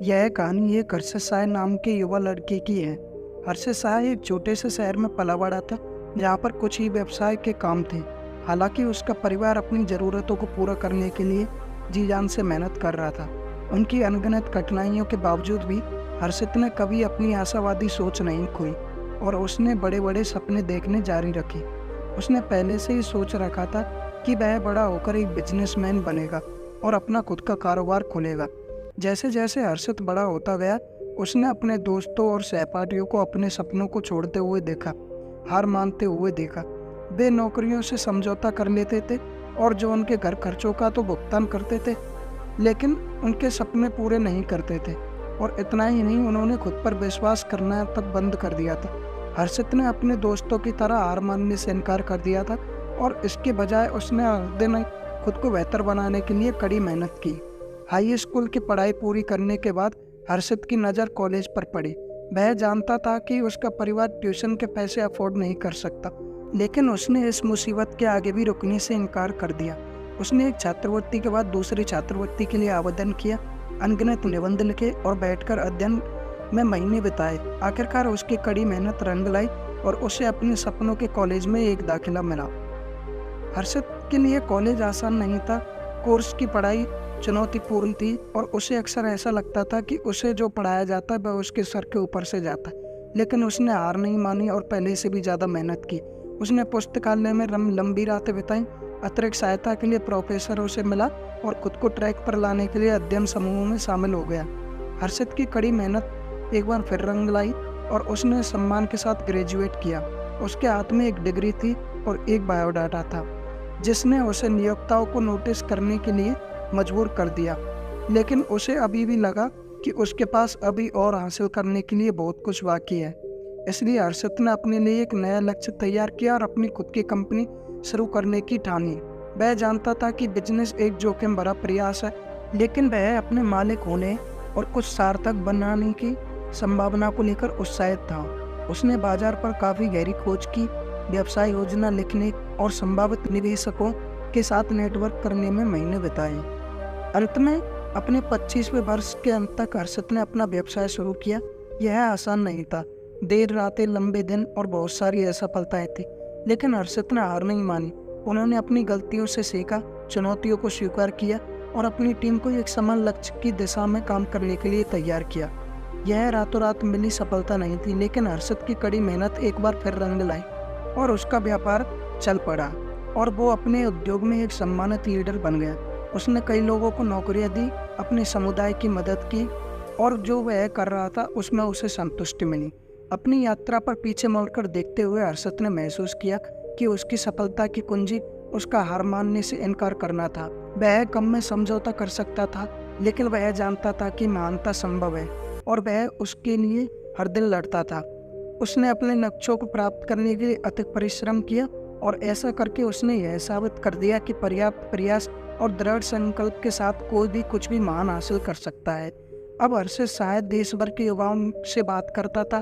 यह कहानी एक हर्षद शाह नाम के युवा लड़के की है। हर्षद शाह एक छोटे से शहर में पला बड़ा था, जहाँ पर कुछ ही व्यवसाय के काम थे। हालांकि उसका परिवार अपनी ज़रूरतों को पूरा करने के लिए जी जान से मेहनत कर रहा था। उनकी अनगिनत कठिनाइयों के बावजूद भी हर्षद ने कभी अपनी आशावादी सोच नहीं खोई और उसने बड़े बड़े सपने देखने जारी रखे। उसने पहले से ही सोच रखा था कि वह बड़ा होकर एक बिजनेसमैन बनेगा और अपना खुद का कारोबार खोलेगा। जैसे जैसे हर्षद बड़ा होता गया, उसने अपने दोस्तों और सहपाठियों को अपने सपनों को छोड़ते हुए देखा, हार मानते हुए देखा। वे नौकरियों से समझौता कर लेते थे और जो उनके घर खर्चों का तो भुगतान करते थे, लेकिन उनके सपने पूरे नहीं करते थे। और इतना ही नहीं, उन्होंने खुद पर विश्वास करना तक बंद कर दिया था। हर्षद ने अपने दोस्तों की तरह हार मानने से इनकार कर दिया था और इसके बजाय उसने हर दिन खुद को बेहतर बनाने के लिए कड़ी मेहनत की। हाई स्कूल की पढ़ाई पूरी करने के बाद हर्षद की नज़र कॉलेज पर पड़ी। वह जानता था कि उसका परिवार ट्यूशन के पैसे अफोर्ड नहीं कर सकता, लेकिन उसने इस मुसीबत के आगे भी रुकने से इनकार कर दिया। उसने एक छात्रवृत्ति के बाद दूसरी छात्रवृत्ति के लिए आवेदन किया, अनगिनत निबंध लिखे और बैठकर अध्ययन में महीने बिताए। आखिरकार उसकी कड़ी मेहनत रंग लाई और उसे अपने सपनों के कॉलेज में एक दाखिला मिला। हर्षद के लिए कॉलेज आसान नहीं था। कोर्स की पढ़ाई चुनौतीपूर्ण थी और उसे अक्सर ऐसा लगता था कि उसे जो पढ़ाया जाता वह उसके सर के ऊपर से जाता। लेकिन उसने हार नहीं मानी और पहले से भी ज़्यादा मेहनत की। उसने पुस्तकालय में लंबी रातें बिताई, अतिरिक्त सहायता के लिए प्रोफेसरों से मिला और खुद को ट्रैक पर लाने के लिए अध्ययन समूहों में शामिल हो गया। हर्षद की कड़ी मेहनत एक बार फिर रंग लाई और उसने सम्मान के साथ ग्रेजुएट किया। उसके हाथ में एक डिग्री थी और एक बायोडाटा था, जिसने उसे नियोक्ताओं को नोटिस करने के लिए मजबूर कर दिया। लेकिन उसे अभी भी लगा कि उसके पास अभी और हासिल करने के लिए बहुत कुछ बाकी है। इसलिए हर्षद ने अपने लिए एक नया लक्ष्य तैयार किया और अपनी खुद की कंपनी शुरू करने की ठानी। वह जानता था कि बिजनेस एक जोखिम भरा प्रयास है, लेकिन वह अपने मालिक होने और कुछ सार्थक बनाने की संभावना को लेकर उत्साहित था। उसने बाजार पर काफ़ी गहरी खोज की, व्यवसाय योजना लिखने और संभावित निवेशकों के साथ नेटवर्क करने में महीने बिताए। अंत में अपने 25वें वर्ष के अंत तक हर्षद ने अपना व्यवसाय शुरू किया। यह आसान नहीं था। देर रातें, लंबे दिन और बहुत सारी असफलताएं थी, लेकिन हर्षद ने हार नहीं मानी। उन्होंने अपनी गलतियों से सीखा, चुनौतियों को स्वीकार किया और अपनी टीम को एक समान लक्ष्य की दिशा में काम करने के लिए तैयार किया। यह रातों रात मिली सफलता नहीं थी, लेकिन हर्षद की कड़ी मेहनत एक बार फिर रंग लाई और उसका व्यापार चल पड़ा और वो अपने उद्योग में एक सम्मानित लीडर बन गया। उसने कई लोगों को नौकरियां दी, अपने समुदाय की मदद की और जो वह कर रहा था उसमें उसे संतुष्टि मिली। अपनी यात्रा पर पीछे मुड़कर देखते हुए हर्षद ने महसूस किया कि उसकी सफलता की कुंजी उसका हार मानने से इनकार करना था। वह कम में समझौता कर सकता था, लेकिन वह जानता था कि महानता संभव है और वह उसके लिए हर दिन लड़ता था। उसने अपने लक्ष्यों को प्राप्त करने के लिए अथक परिश्रम किया और ऐसा करके उसने यह साबित कर दिया कि पर्याप्त प्रयास और दृढ़ संकल्प के साथ कोई भी कुछ भी महान हासिल कर सकता है। अब हर्षद शायद देश भर के युवाओं से बात करता था।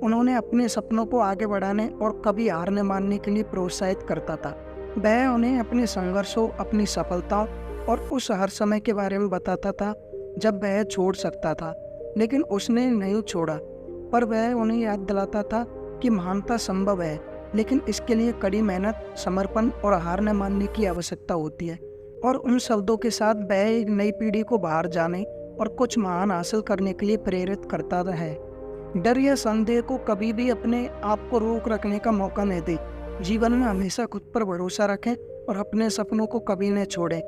उन्होंने अपने सपनों को आगे बढ़ाने और कभी हार न मानने के लिए प्रोत्साहित करता था। वह उन्हें अपने संघर्षों, अपनी सफलताओं और उस हर समय के बारे में बताता था जब वह छोड़ सकता था, लेकिन उसने नहीं छोड़ा। पर वह उन्हें याद दिलाता था कि महानता संभव है, लेकिन इसके लिए कड़ी मेहनत, समर्पण और हार न मानने की आवश्यकता होती है। और उन शब्दों के साथ वह एक नई पीढ़ी को बाहर जाने और कुछ महान हासिल करने के लिए प्रेरित करता है। डर या संदेह को कभी भी अपने आप को रोक रखने का मौका नहीं दे। जीवन में हमेशा खुद पर भरोसा रखें और अपने सपनों को कभी न छोड़ें।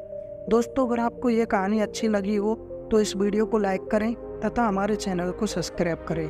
दोस्तों, अगर आपको ये कहानी अच्छी लगी हो तो इस वीडियो को लाइक करें तथा हमारे चैनल को सब्सक्राइब करें।